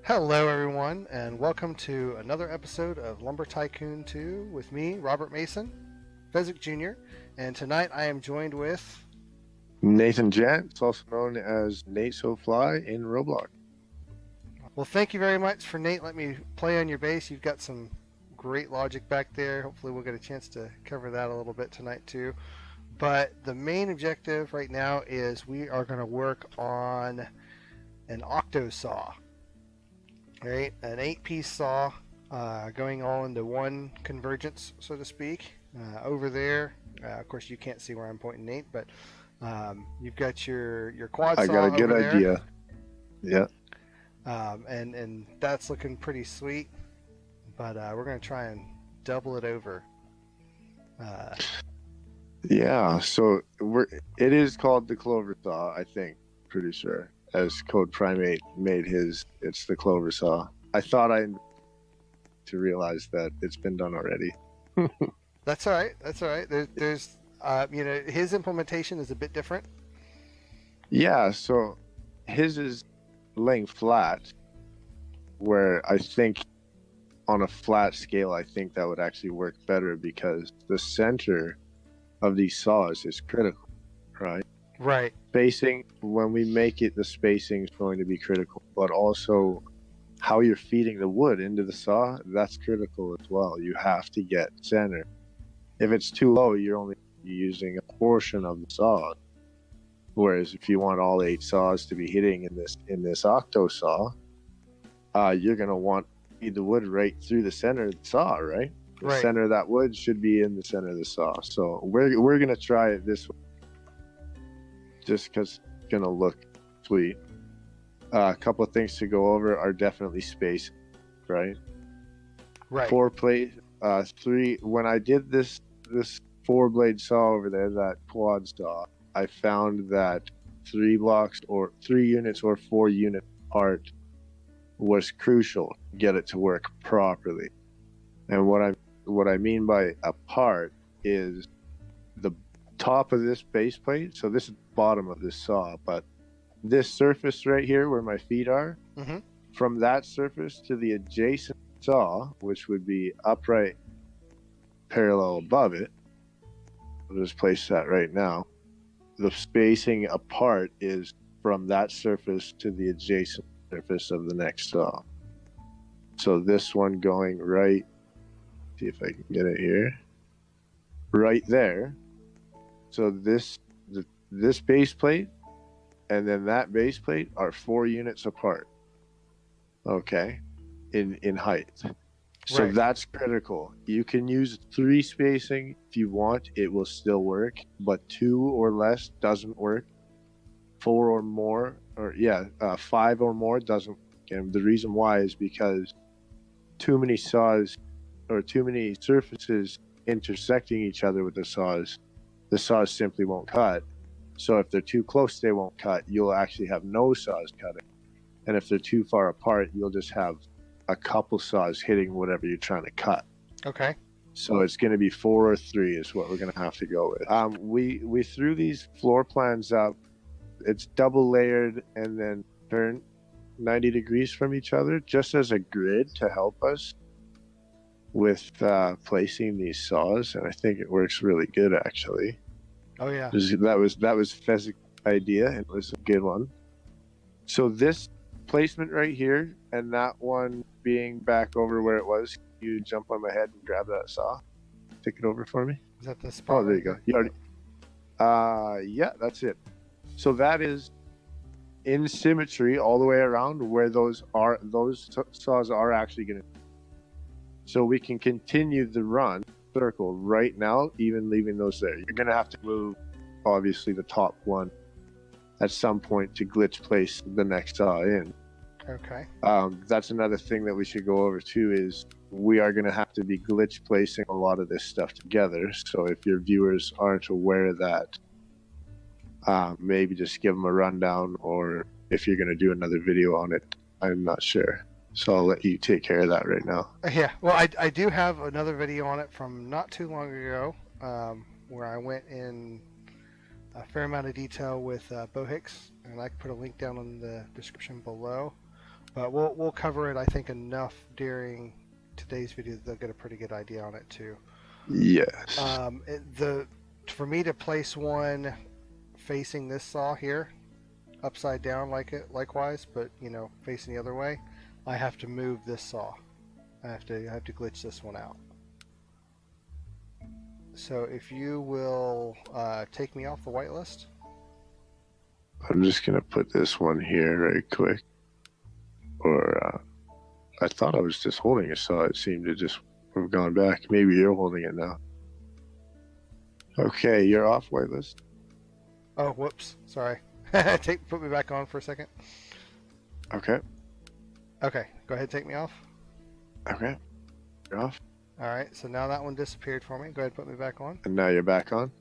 Hello, everyone, and welcome to another episode of Lumber Tycoon 2 with me, Robert Mason, Fezzik Jr., and tonight I am joined with Nathan Jant, it's also known as N8SoFly in Roblox. Well, thank you very much for Nate. Let me play on your bass. You've got some great logic back there. Hopefully, we'll get a chance to cover that a little bit tonight, too. But the main objective right now is we are going to work on an OctoSaw. All right, an 8-piece saw going all into one convergence, so to speak. Over there, of course, you can't see where I'm pointing, Nate, but you've got your quad saw I got a good over there. idea. Yeah. And that's looking pretty sweet, but we're going to try and double it over. Yeah, so it is called the Clover Saw, I think, pretty sure. As Code Primate made his, it's the Clover Saw. I thought to realize that it's been done already. That's all right. That's all right. There's his implementation is a bit different. Yeah, so his is laying flat, where I think on a flat scale, I think that would actually work better because the center of these saws is critical, right? Right. Spacing, when we make it, the spacing is going to be critical, but also how you're feeding the wood into the saw, that's critical as well. You have to get center. If it's too low, you're only using a portion of the saw. Whereas if you want all 8 saws to be hitting in this OctoSaw, you're gonna want to feed the wood right through the center of the saw, right? The center of that wood should be in the center of the saw. So we're gonna try it this way, just because it's gonna look sweet. A couple of things to go over are definitely space, right? Right. 3. When I did this 4-blade saw over there, that quad saw, I found that 3 blocks or 3 units or 4 unit part was crucial to get it to work properly. And what I mean by a part is the top of this base plate. So this is the bottom of this saw, but this surface right here where my feet are, from that surface to the adjacent saw, which would be upright parallel above it, I'll just place that right now. The spacing apart is from that surface to the adjacent surface of the next saw. So this one going right, see if I can get it here, right there. So this base plate and then that base plate are 4 units apart, okay, in height. So that's critical. You can use 3 spacing if you want, it will still work, but 2 or less doesn't work. 4 or more, 5 or more doesn't work. And the reason why is because too many saws or too many surfaces intersecting each other with the saws simply won't cut. So if they're too close, they won't cut. You'll actually have no saws cutting. And if they're too far apart, you'll just have a couple saws hitting whatever you're trying to cut. Okay. So it's going to be 4 or 3 is what we're going to have to go with. We threw these floor plans up. It's double layered and then turned 90 degrees from each other just as a grid to help us with placing these saws. And I think it works really good, actually. Oh, yeah. That was Fezzik's idea, and it was a good one. So this placement right here and that one being back over where it was, you jump on my head and grab that saw. Take it over for me. Is that the spot? Oh, there you go. You already. Yeah, that's it. So that is in symmetry all the way around where those saws are actually going to. So we can continue the run circle right now, even leaving those there. You're going to have to move, obviously, the top one at some point to glitch place the next saw in. Okay. That's another thing that we should go over too, is we are going to have to be glitch placing a lot of this stuff together. So if your viewers aren't aware of that, maybe just give them a rundown, or if you're going to do another video on it, I'm not sure. So I'll let you take care of that right now. Yeah, well, I do have another video on it from not too long ago, where I went in a fair amount of detail with Bohicz, and I can put a link down in the description below. But we'll cover it, I think, enough during today's video that they'll get a pretty good idea on it too. Yes. For me to place one facing this saw here, upside down likewise, but facing the other way, I have to move this saw. I have to glitch this one out. So if you will take me off the whitelist. I'm just gonna put this one here right quick. Or I thought I was just holding a saw. It seemed to just have gone back. Maybe you're holding it now. Okay, you're off whitelist. Oh, whoops. Sorry. Put me back on for a second. Okay. Okay, go ahead, take me off. Okay. You're off. All right, so now that one disappeared for me. Go ahead, put me back on. And now you're back on.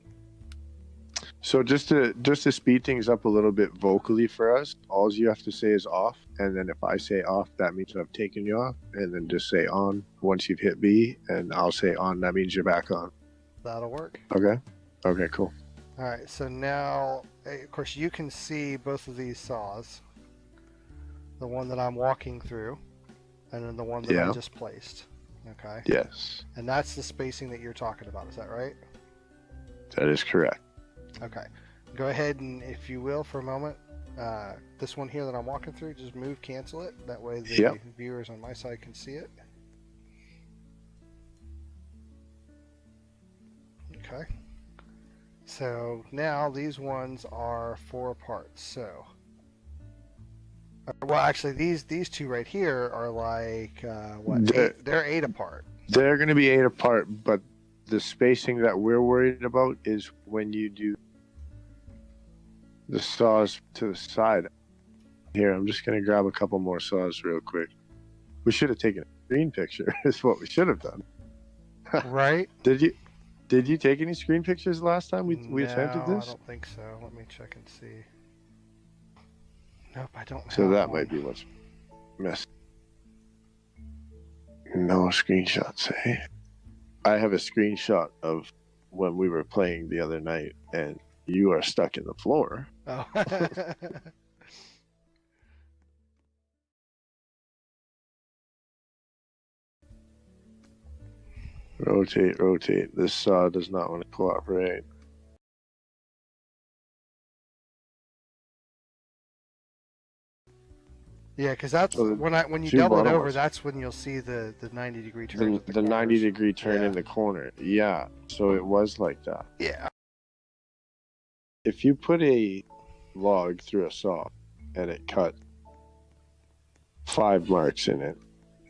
So just to speed things up a little bit vocally for us, all you have to say is off, and then if I say off, that means I've taken you off, and then just say on once you've hit B, and I'll say on, that means you're back on. That'll work. Okay. Okay, cool. All right, so now, of course, you can see both of these saws. The one that I'm walking through, and then the one that I just placed. Okay. Yes. And that's the spacing that you're talking about, is that right? That is correct. Okay. Go ahead and, if you will, for a moment, this one here that I'm walking through, just move, cancel it. That way the viewers on my side can see it. Okay. So now these ones are 4 apart. So, well, actually, these two right here are like what? They're 8 apart. They're going to be 8 apart, but the spacing that we're worried about is when you do the saws to the side. Here, I'm just going to grab a couple more saws real quick. We should have taken a screen picture. Is what we should have done. Right? Did you take any screen pictures last time we attempted this? I don't think so. Let me check and see. Nope, I don't. So that might be what's missing. No screenshots, eh? I have a screenshot of when we were playing the other night, and you are stuck in the floor. Oh. Rotate. This saw does not want to cooperate. Yeah, because that's when you double it over, that's when you'll see the 90-degree turn. The 90-degree turn in the corner. Yeah, so it was like that. Yeah. If you put a log through a saw and it cut 5 marks in it,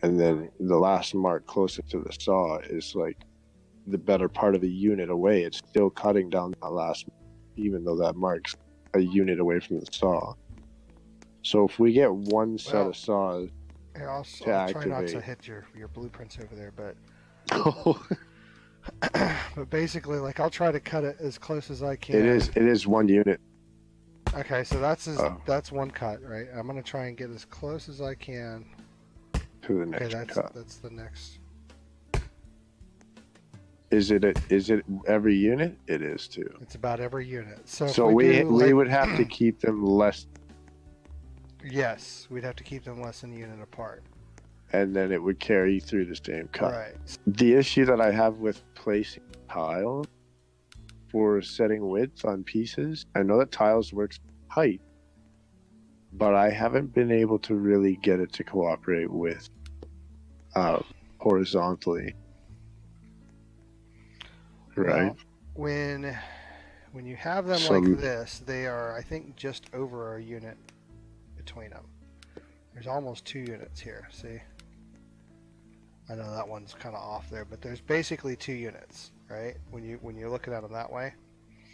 and then the last mark closer to the saw is like the better part of a unit away, it's still cutting down that last, even though that mark's a unit away from the saw. So if we get one set of saws I'll try not to hit your blueprints over there, but Oh. but basically, like, I'll try to cut it as close as I can. It is 1 unit. Okay, so that's one cut, right? I'm gonna try and get as close as I can To the next cut. That's the next. Is it every unit? It is too. It's about every unit. So we would have to keep them less. Yes, we'd have to keep them less than a unit apart. And then it would carry through the same cut. Right. The issue that I have with placing tiles for setting width on pieces, I know that tiles works height, but I haven't been able to really get it to cooperate with horizontally. Right. Well, when you have them like this, they are, I think, just over a unit between them. There's almost 2 units here. See, I know that one's kind of off there, but there's basically 2 units, right? When you're looking at them that way.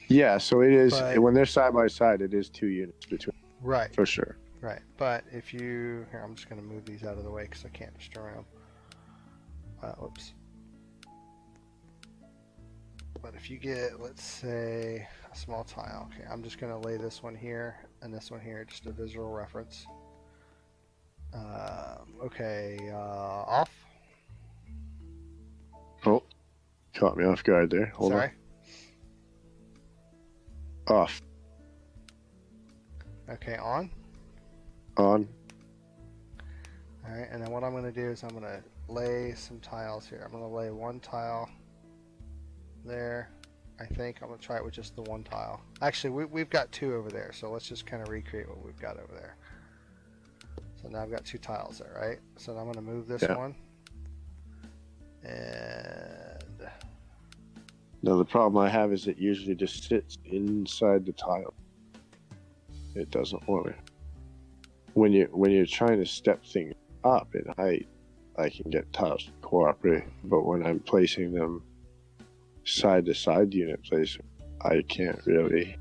Yeah. So it is when they're side by side. It is 2 units between. Right. For sure. Right. But if you here, I'm just going to move these out of the way because I can't destroy them. Whoops. But if you get, let's say, a small tile, okay, I'm just going to lay this one here and this one here, just a visual reference. Okay, off. Oh, caught me off guard there. Hold Sorry. on. Off. Okay, on. On. All right, and then what I'm going to do is I'm going to lay some tiles here. I'm going to lay one tile there. I think I'm going to try it with just the one tile. Actually, we've got two over there, so let's just kind of recreate what we've got over there. So now I've got two tiles there, right? So now I'm going to move this one. And now the problem I have is it usually just sits inside the tile. It doesn't want to. When you're trying to step things up in height, I can get tiles to cooperate. But when I'm placing them side to side unit placement, I can't really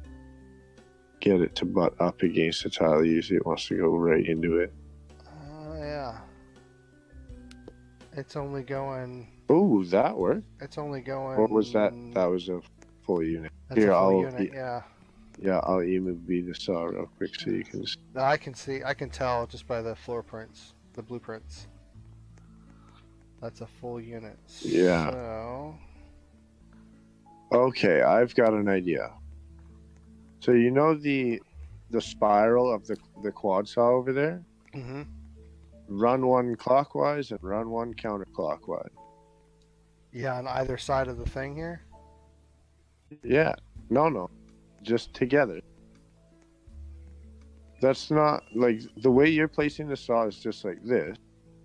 get it to butt up against the tile. Usually it wants to go right into it. Yeah. It's only going. Oh, that worked. It's only going. What was that? That was a full unit. That's a full unit, yeah. Yeah, I'll EMB the saw real quick so you can. I can see. I can tell just by the floor prints, the blueprints. That's a full unit. Yeah. So. Okay, I've got an idea. So you know the spiral of the quad saw over there? Mm-hmm. Run one clockwise and run one counterclockwise. Yeah, on either side of the thing here? Yeah. No. Just together. That's not like the way you're placing the saw is just like this.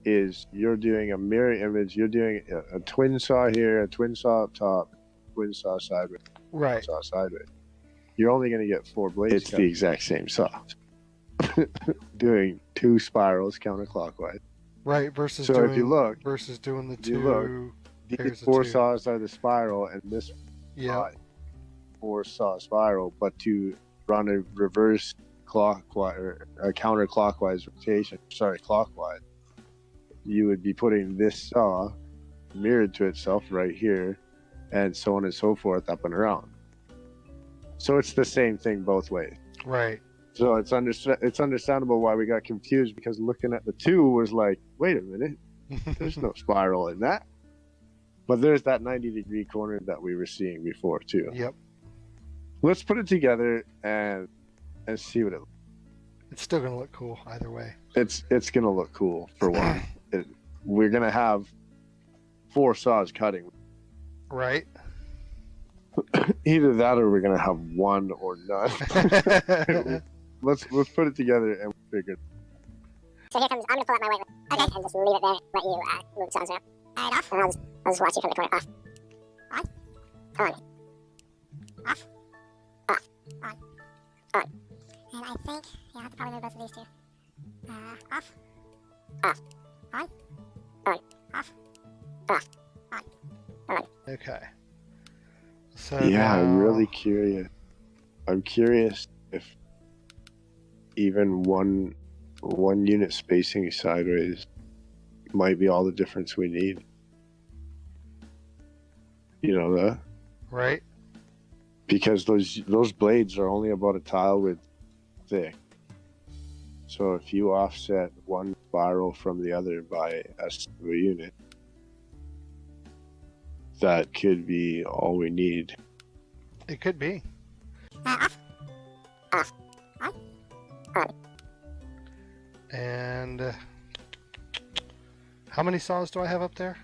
Is you're doing a mirror image. You're doing a twin saw here, a twin saw up top, twin saw sideways, right? Saw sideways. You're only going to get 4 blades. It's the exact same saw. Doing 2 spirals counterclockwise. Right. Versus so doing, if you look, versus doing the two. You look, these 4 saws are the spiral, and this 4 saw spiral. But to run a reverse clockwise or a counterclockwise rotation, clockwise, you would be putting this saw mirrored to itself right here, and so on and so forth up and around. So it's the same thing both ways. Right. So it's understandable why we got confused, because looking at the 2 was like, wait a minute, there's no spiral in that. But there's that 90-degree corner that we were seeing before too. Yep. Let's put it together and see what it looks like. It's still going to look cool either way. It's going to look cool for one. We're going to have 4 saws cutting. Right. Either that or we're going to have 1 or none. Let's put it together and figure it. So here comes, I'm going to pull out my white one. Okay. And just leave it there, let you move the saws around. Alright, off. And I'll just watch you from the corner. Off. On. On. Off. Off. On. On. And I think, yeah, I have to probably move both of these two. Off. Off. On. On. Off. Off. On. On. Okay. So yeah, I'm really curious. I'm curious if even one unit spacing sideways might be all the difference we need. You know that? Right. Because those blades are only about a tile width thick. So if you offset one spiral from the other by a single unit, that could be all we need. It could be. Off. Off. On. On. And how many saws do I have up there?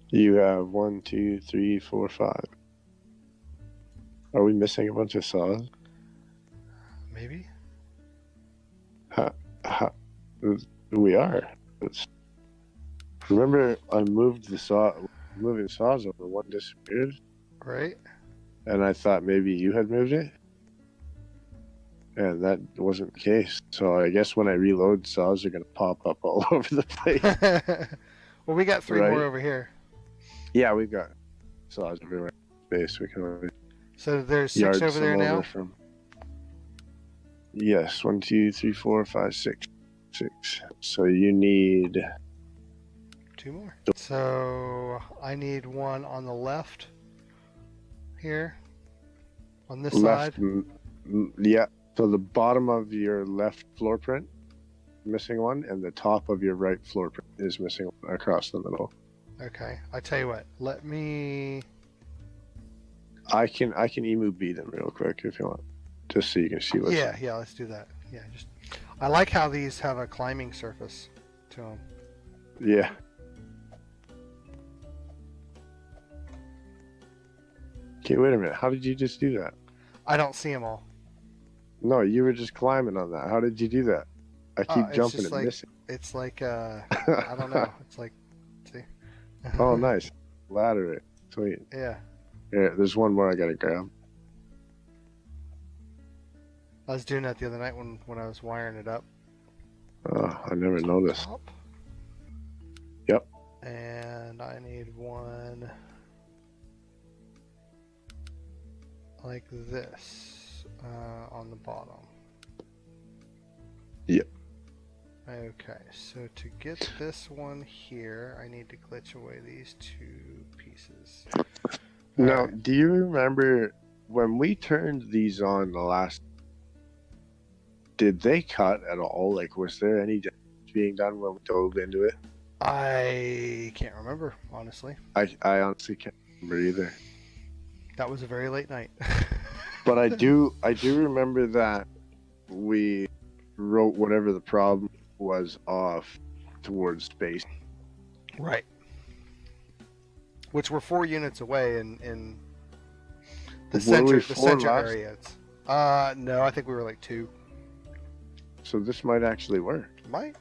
You have 1, 2, 3, 4, 5. Are we missing a bunch of saws? Maybe. We are. Remember, I moved the saw. Moving saws over, one disappeared. Right. And I thought maybe you had moved it. And that wasn't the case. So I guess when I reload, saws are going to pop up all over the place. Well, we got 3 Right. more over here. Yeah, we've got saws everywhere. Space. We can always So there's 6 yard over there some now? from. Yes, 1, 2, 3, 4, 5, 6. 6. So you need 2 more. So I need one on the left here. On this left. side. Yeah. So the bottom of your left floor print, missing one, and the top of your right floor print is missing one across the middle. Okay. I tell you what. Let me. I can emu beat them real quick if you want, just so you can see what's. Yeah. Let's do that. Yeah. I like how these have a climbing surface. to them. Yeah. Okay, wait a minute. How did you just do that? I don't see them all. No, you were just climbing on that. How did you do that? I keep It's jumping just and like missing. it's like I don't know. It's like, see. Oh, nice. Ladder it. Sweet. Yeah. Here, there's one more I gotta grab. I was doing that the other night when I was wiring it up. Oh, I never noticed. Top. Yep. And I need one like this on the bottom. Yep. Okay, so to get this one here, I need to glitch away these two pieces. Now, Alright. do you remember when we turned these on the last? Did they cut at all? Like, was there any damage being done when we dove into it? I can't remember, honestly. I honestly can't remember either. That was a very late night. But I do remember that we wrote whatever the problem was off towards space. Right. Which were 4 units away in the Were we center 4 last? area. No, I think we were like 2. So this might actually work. Might.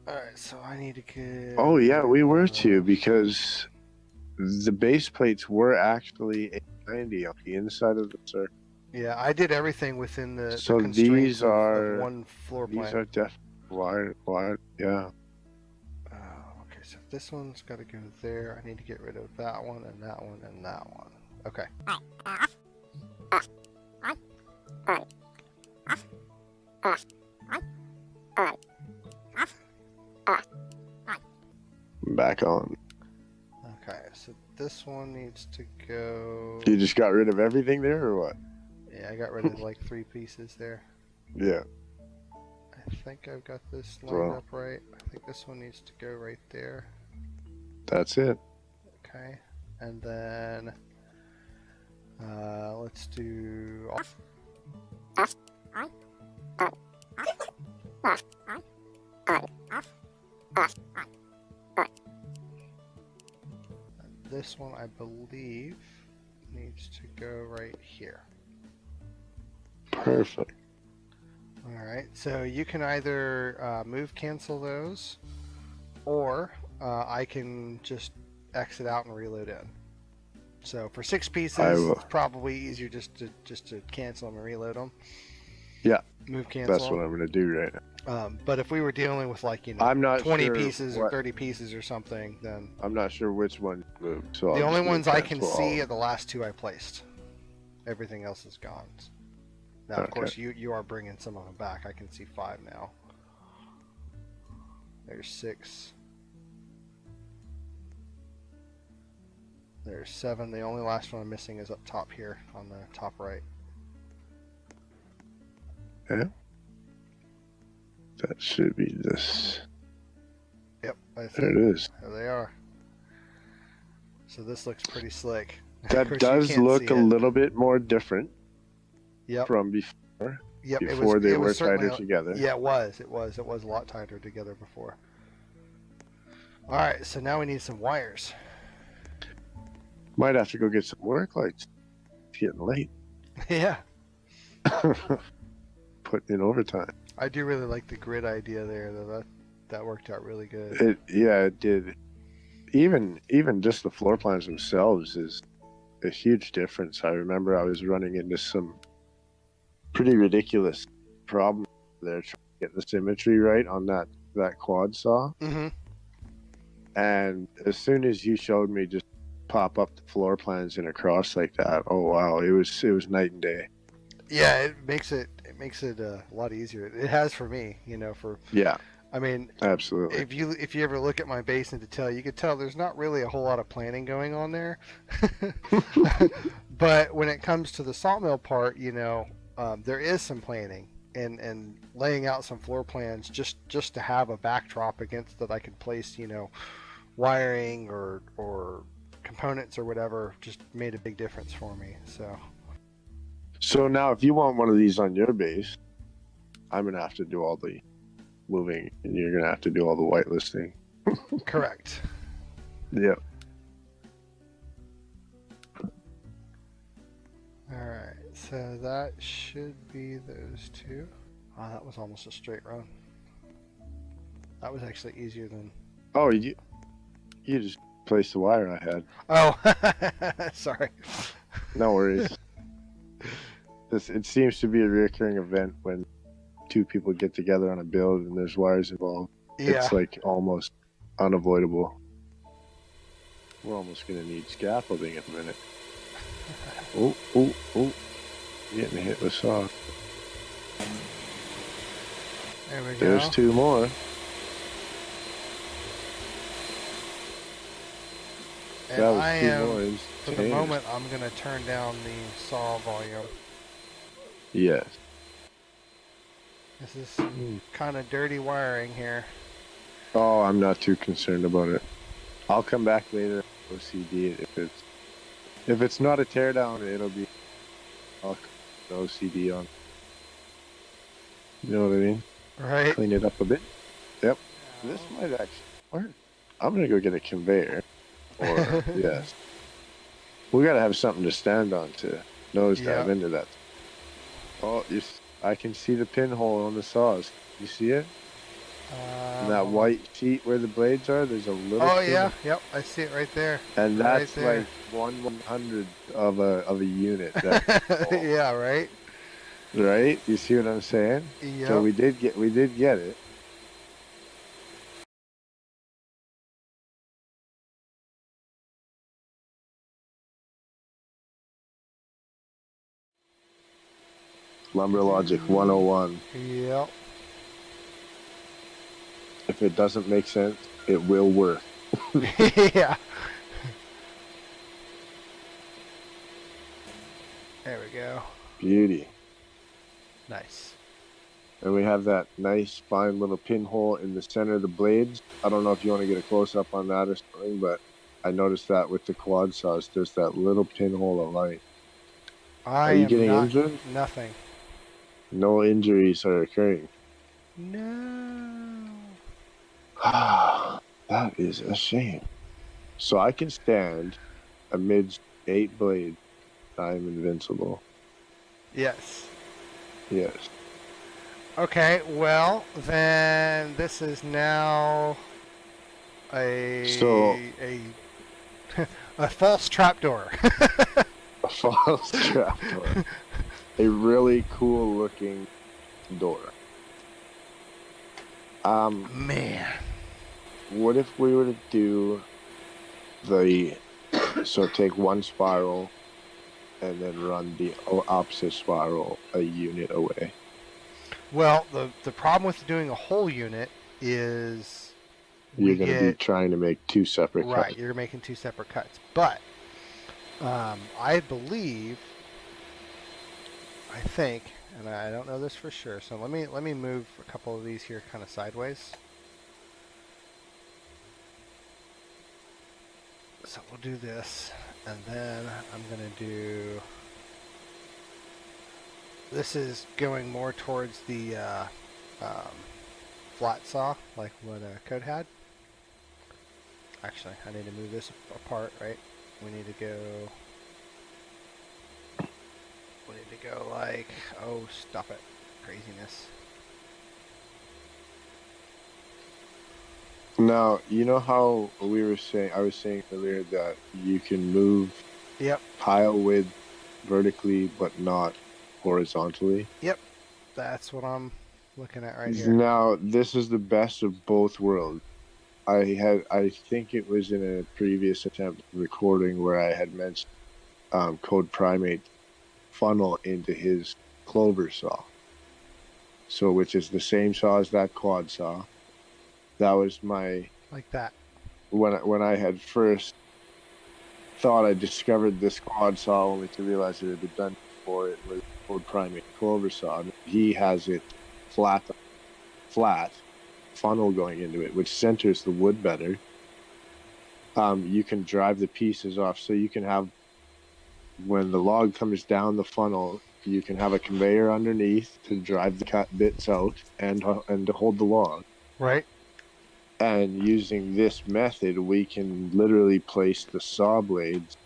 Alright, so I need to get... Oh yeah, we were 2 because the base plates were actually 90 on the inside of the circle. Yeah, I did everything within the So constraints these are of one floor plan. these are definitely wired. Yeah. Okay, so this one's got to go there. I need to get rid of that one and that one and that one. Okay. Back on. Okay, so this one needs to go... You just got rid of everything there, or what? Yeah, I got rid of like 3 pieces there. Yeah. I think I've got this lined up right. I think this one needs to go right there. That's it. Okay, and then let's do... This one, I believe, needs to go right here. Perfect. Alright, so you can either move cancel those, or I can just exit out and reload in. So for 6 pieces, it's probably easier just to cancel them and reload them. Yeah. Move cancel. That's what I'm gonna do right now. But if we were dealing with like, I'm not 20 sure pieces or 30 pieces or something, then I'm not sure which one moved. So the I'll only just ones move I can cancel all see of are the last 2 I placed. Everything else is gone. Now, of Okay. course, you are bringing some of them back. I can see 5 now. There's 6. There's 7. The only last one I'm missing is up top here on the top right. Yeah. That should be this. Yep. I There it is. There they are. So this looks pretty slick. Of That course, you does can't look see a it. little bit more different Yep. from before. Yep. Before they it were was certainly tighter together. Yeah, it was. It was a lot tighter together before. All right. So now we need some wires. Might have to go get some work lights. It's getting late. Yeah. Putting in overtime. I do really like the grid idea there, though. That worked out really good. It did. Even just the floor plans themselves is a huge difference. I remember I was running into some pretty ridiculous problems there trying to get the symmetry right on that quad saw. Mm-hmm. And as soon as you showed me just pop up the floor plans in a cross like that, oh wow, it was night and day. Yeah, it makes it a lot easier. It has for me, Yeah, I mean, absolutely. if you ever look at my base in detail, you could tell there's not really a whole lot of planning going on there. But when it comes to the sawmill part, there is some planning and laying out some floor plans just to have a backdrop against that I could place, wiring or components or whatever, just made a big difference for me. So now if you want one of these on your base, I'm gonna have to do all the moving, and you're gonna have to do all the whitelisting. Correct. Yep. Alright, so that should be those two. Oh, that was almost a straight run. That was actually easier than... Oh, you just placed the wire I had. Oh, sorry. No worries. It seems to be a recurring event when two people get together on a build and there's wires involved. Yeah. It's like almost unavoidable. We're almost gonna need scaffolding in a minute. Oh. Getting hit with saw. There we go. There's two more. And That was I two am, more for the moment, I'm going to turn down the saw volume. Yes. This is kind of dirty wiring here. Oh, I'm not too concerned about it. I'll come back later. OCD it if it's not a teardown, it'll be OCD on. You know what I mean? Right. Clean it up a bit. Yep. This might actually work. I'm gonna go get a conveyor. Or yes. We gotta have something to stand on to nosedive into that. Oh, I can see the pinhole on the saws. You see it? And that white sheet where the blades are, there's a little. Oh yeah, yep, I see it right there. And that's right there. like 1/100 of a unit. Yeah, right. Right? You see what I'm saying? Yep. So we did get it. Lumber Logic 101. Yep. If it doesn't make sense, it will work. Yeah. There we go. Beauty. Nice. And we have that nice fine little pinhole in the center of the blades. I don't know if you want to get a close up on that or something, but I noticed that with the quad saws, there's that little pinhole of light. Are you getting injured? Nothing. No injuries are occurring. No. That is a shame. So I can stand amidst 8 blades. I'm invincible. Yes. Yes. Okay, well, then this is now a false trapdoor. A false trapdoor. A really cool looking door. Man. What if we were to do take one spiral and then run the opposite spiral a unit away? Well, the problem with doing a whole unit is you're going to be trying to make 2 separate cuts. Right, you're making 2 separate cuts. But I think, and I don't know this for sure, so let me move a couple of these here kind of sideways. So we'll do this, and then I'm going to do... This is going more towards the flat saw, like what Code had. Actually, I need to move this apart, right? We need to go like, oh, stop it. Craziness. Now, you know how I was saying earlier that you can move pile width vertically but not horizontally? Yep. That's what I'm looking at right here. Now, this is the best of both worlds. I think it was in a previous attempt recording where I had mentioned Code Primate funnel into his clover saw. So, which is the same saw as that quad saw. That was my... Like that. When I had first thought I discovered this quad saw, only to realize it had been done before, it was Code Primate clover saw. He has it flat funnel going into it, which centers the wood better. You can drive the pieces off, so you can have, when the log comes down the funnel, you can have a conveyor underneath to drive the cut bits out and to hold the log. Right. And using this method, we can literally place the saw blades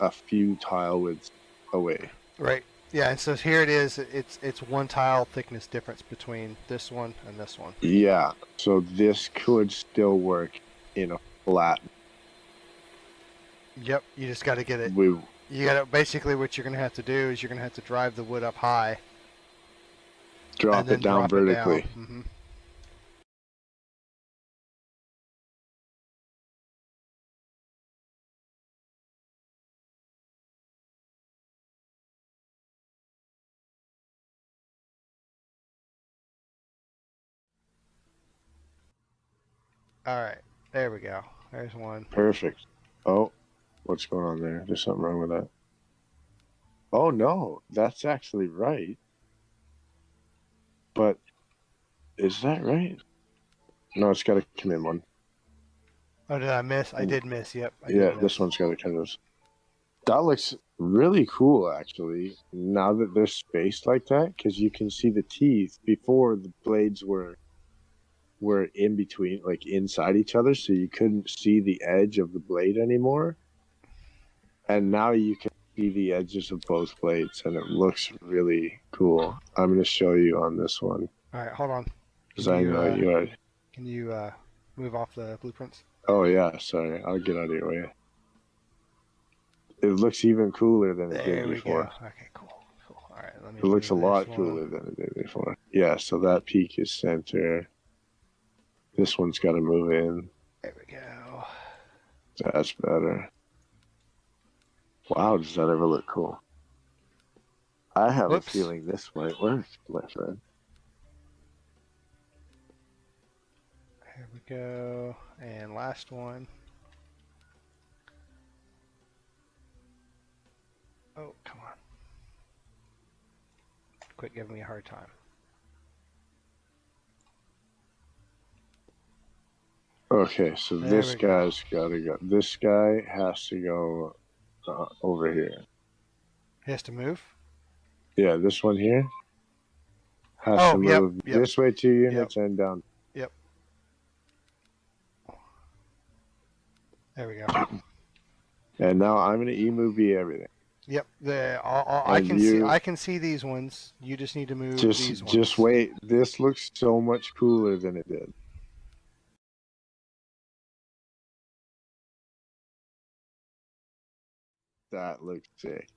a few tile widths away. Right. Yeah, and so here it is. It's one tile thickness difference between this one and this one. Yeah, so this could still work in a flat. Yep. You just got to get it. We You got to basically what you're going to have to do is you're going to have to drive the wood up high. drop and then it down drop vertically. It down. Mm-hmm. All right. There we go. There's one. Perfect. Oh, what's going on there? There's something wrong with that. Oh no, that's actually right. But is that right? No, it's got to come in one. Oh, did I miss? I did miss. Yep. I Yeah, did miss. this one's got to come in. That looks really cool, actually. Now that they're spaced like that, because you can see the teeth. Before, the blades were in between, like inside each other, so you couldn't see the edge of the blade anymore. And now you can see the edges of both blades, and it looks really cool. I'm going to show you on this one. All right. Hold on. Because I know you are. Can you move off the blueprints? Oh, yeah, sorry. I'll get out of your way. It looks even cooler than it There did we before. go. Okay, cool. All right, let me. It looks a do lot this cooler one. than it did before. Yeah, so that peak is center. This one's got to move in. There we go. That's better. Wow, does that ever look cool? I have Whoops. a feeling this might work, my friend. Here we go. And last one. Oh, come on. Quit giving me a hard time. Okay, so There this we go. guy's got to go. This guy has to go over here. He has to move? Yeah, this one here has Oh, to yep, move yep. this way 2 units and down. Yep. There we go. And now I'm going to E-movie everything. Yep. I can see these ones. You just need to move these ones. Just wait. This looks so much cooler than it did. That looks sick.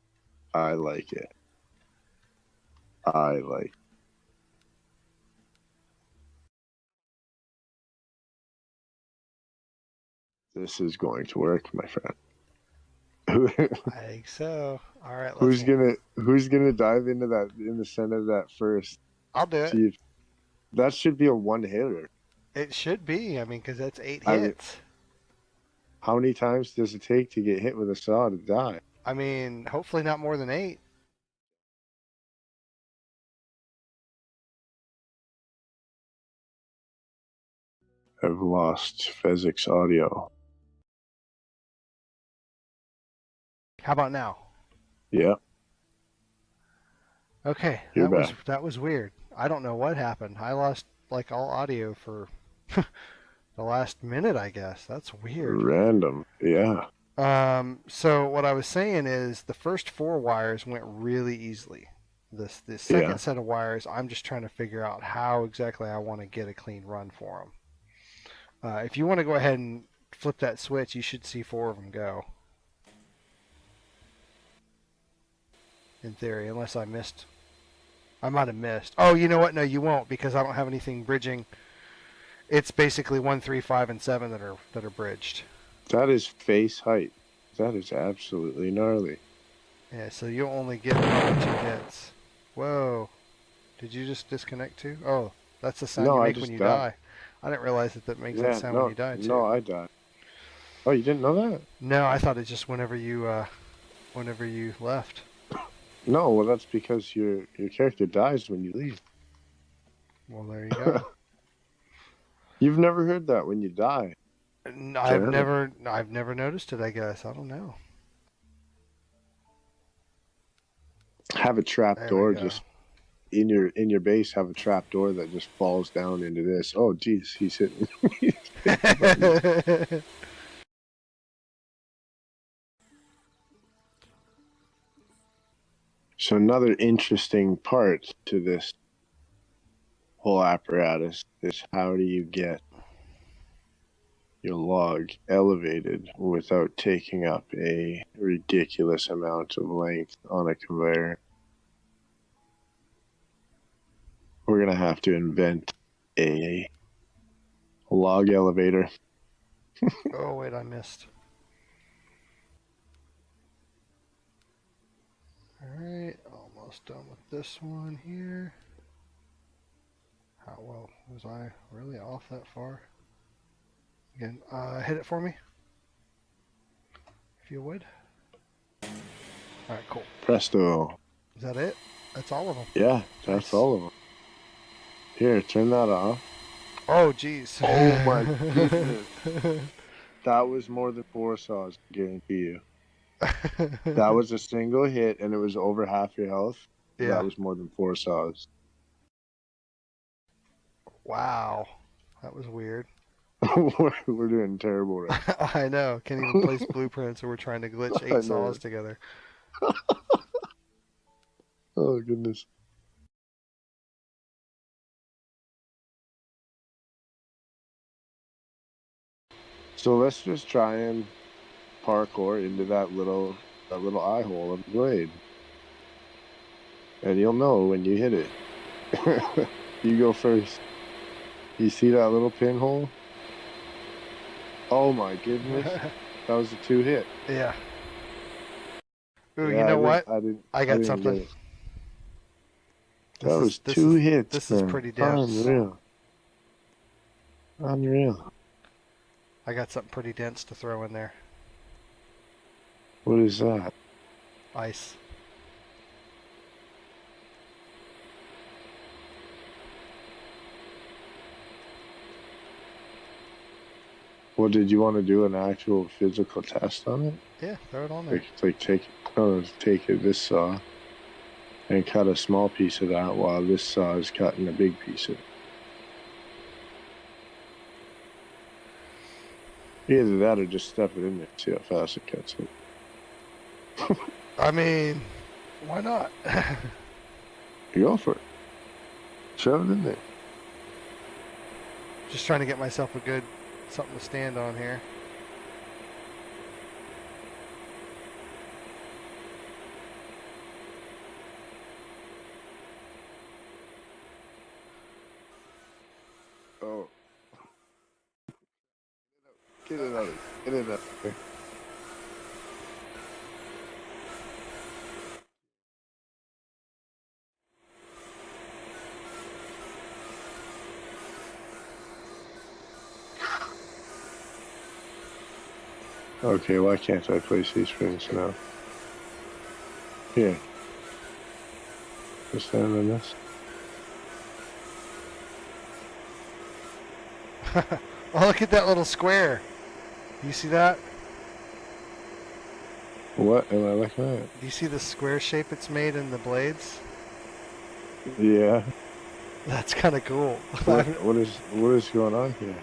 I like it. I like it. This is going to work, my friend. I think so. All right. Who's gonna dive into that in the center of that first? I'll do it. See if, that should be a one hitter. It should be. I mean, because that's 8 I mean- hits. How many times does it take to get hit with a saw to die? I mean, hopefully not more than 8. I've lost Fezzik's audio. How about now? Yeah, Okay, You're that was weird. I don't know what happened. I lost like all audio for the last minute, I guess. That's weird. random. Yeah. So what I was saying is the first 4 wires went really easily. The second Yeah. set of wires, I'm just trying to figure out how exactly I want to get a clean run for them. If you want to go ahead and flip that switch, you should see 4 of them go. In theory, unless I missed. I might have missed. Oh, you know what? No, you won't, because I don't have anything bridging. It's basically 1, 3, 5, and 7 that are bridged. That is face height. That is absolutely gnarly. Yeah, so you'll only get 1 or 2 hits. Whoa. Did you just disconnect too? Oh, that's the sound No, you I make just when you died. die. I didn't realize that makes Yeah, that sound no, when you die too. no, I died. Oh, you didn't know that? No, I thought it just whenever you left. No, well, that's because your character dies when you leave. Well, there you go. You've never heard that when you die. I've never noticed it, I guess. I don't know. Have a trap There we door go. just in your base. Have a trap door that just falls down into this. Oh, geez, he's hitting. He's hitting buttons. So another interesting part to this whole apparatus is how do you get your log elevated without taking up a ridiculous amount of length on a conveyor? We're gonna have to invent a log elevator. Oh wait, I missed. Alright, almost done with this one here. How well was I really off that far? Again, hit it for me, if you would. Alright, cool. Presto. Is that it? That's all of them. Yeah, that's Nice. all of them. Here, turn that off. Oh, jeez. Oh my goodness. That was more than 4 saws, I guarantee you. That was a single hit and it was over half your health. Yeah. That was more than 4 saws. Wow. That was weird. We're doing terrible right now. I know. Can't even place blueprints, or we're trying to glitch I 8 know. saws together. Oh, goodness. So let's just try and parkour into that little eye hole of the blade. And you'll know when you hit it. You go first. You see that little pinhole? Oh my goodness. That was a 2-hit. Yeah. Ooh, Yeah, you know what? I got didn't something. get it. That was 2 hits. This man. is pretty dense. Unreal. Unreal. I got something pretty dense to throw in there. What is that? Ice. What did you want to do? An actual physical test on it? Yeah, throw it on there. Like take it this saw and cut a small piece of that while this saw is cutting a big piece of it. Either that or just stuff it in there, see how fast it cuts it. I mean, why not? Go for it. Shove it in there. Just trying to get myself a good something to stand on here. Oh. Get it out. Get it out. Okay. Okay, why can't I place these springs now? Here. Just stand on this. Oh, look at that little square. You see that? What am I looking at? Do you see the square shape it's made in the blades? Yeah. That's kind of cool. What is going on here?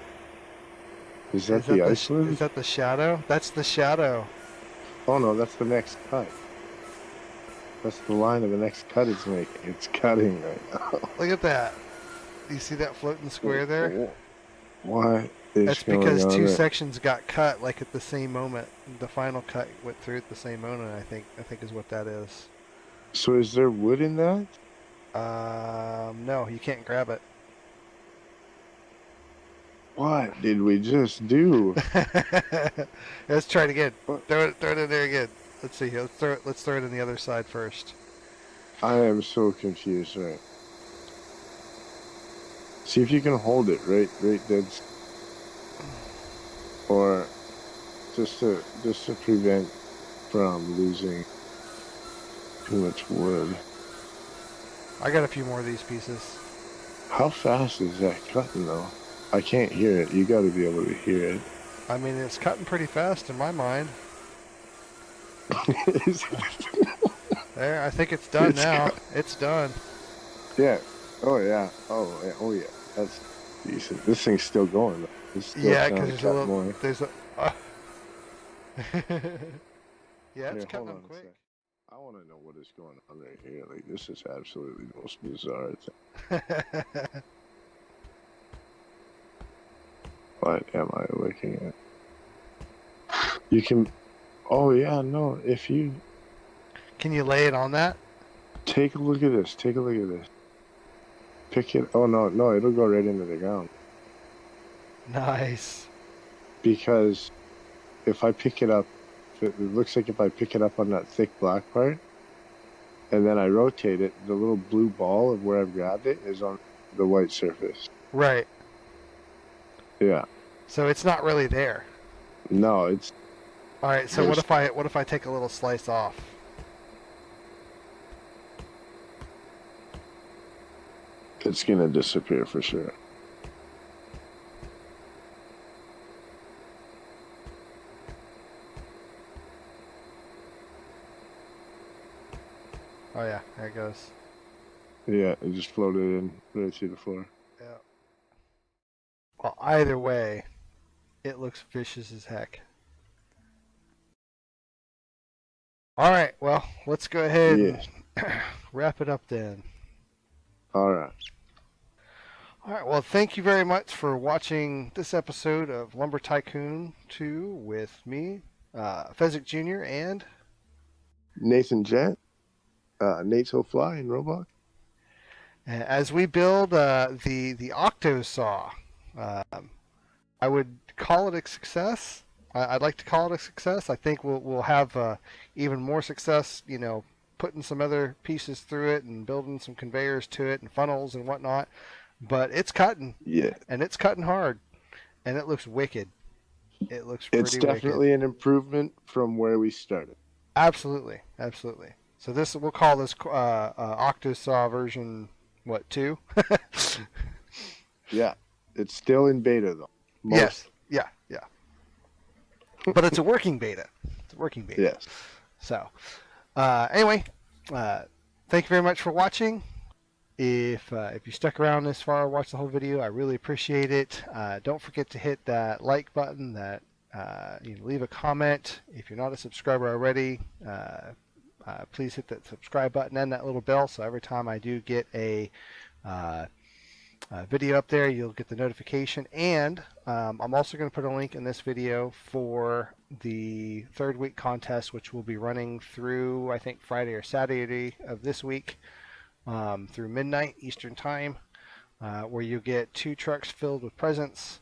Is that the ice loop? Is that the shadow? That's the shadow. Oh no, that's the next cut. That's the line of the next cut it's making. It's cutting right now. Look at that. Do you see that floating square there? What is That's going because on two there? sections got cut like at the same moment. The final cut went through at the same moment, I think is what that is. So is there wood in that? No, you can't grab it. What did we just do? Let's try it again. What? Throw it in there again. Let's see. Let's throw it in the other side first. I am so confused, right? See if you can hold it right dead. Or just to prevent from losing too much wood. I got a few more of these pieces. How fast is that cutting though? I can't hear it. You got to be able to hear it. I mean, it's cutting pretty fast in my mind. There, I think it's done It's now. got- It's done. Yeah. Oh yeah. Oh yeah. Oh yeah. That's decent. This thing's still going. Though. It's still Yeah, trying because to there's a cut little, more. there's a. Yeah, it's Here, cutting hold them on a quick. sec. I want to know what is going on right here. Like this is absolutely the most bizarre thing. What am I looking at? You can. Oh yeah, no. If you Can you lay it on that? take a look at this. Take a look at this. Pick it. Oh no, no. It'll go right into the ground. Nice. Because if I pick it up, it looks like if I pick it up on that thick black part, and then I rotate it, the little blue ball of where I've grabbed it is on the white surface. Right. Yeah. So it's not really there. No, it's All right. So what if I take a little slice off? gonna disappear for sure. Oh yeah, there it goes. Yeah, it just floated in right through the floor. Yeah. Well, either way, it looks vicious as heck. All right. Well, let's go ahead and wrap it up then. All right. All right. Well, thank you very much for watching this episode of Lumber Tycoon 2 with me, Fezzik Jr. and Nathan Jet, N8SoFly and Roblox. as we build the OctoSaw. I would call it a success. I'd like to call it a success. I think we'll have even more success, you know, putting some other pieces through it and building some conveyors to it and funnels and whatnot. But it's cutting. Yeah. And it's cutting hard. And it looks wicked. It looks pretty wicked. It's definitely an improvement from where we started. Absolutely. Absolutely. So this, we'll call this OctoSaw version, what, 2? Yeah. It's still in beta though. Yes. Yeah. Yeah. But it's a working beta. It's a working beta. Yes. So, anyway, thank you very much for watching. If you stuck around this far, watch the whole video, I really appreciate it. Don't forget to hit that like button, that you know, leave a comment. If you're not a subscriber already, please hit that subscribe button and that little bell, so every time I do get a video up there, you'll get the notification. And I'm also going to put a link in this video for the 3rd week contest, which will be running through, I think, Friday or Saturday of this week, through midnight Eastern time, where you get 2 trucks filled with presents,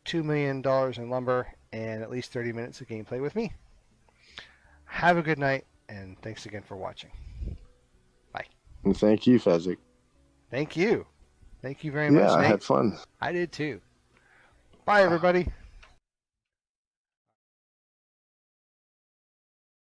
$2 million in lumber, and at least 30 minutes of gameplay with me. Have a good night, and thanks again for watching. Bye. And thank you, Fezzik. Thank you. Thank you very much, Yeah, I Nate. had fun. I did too. Bye, everybody.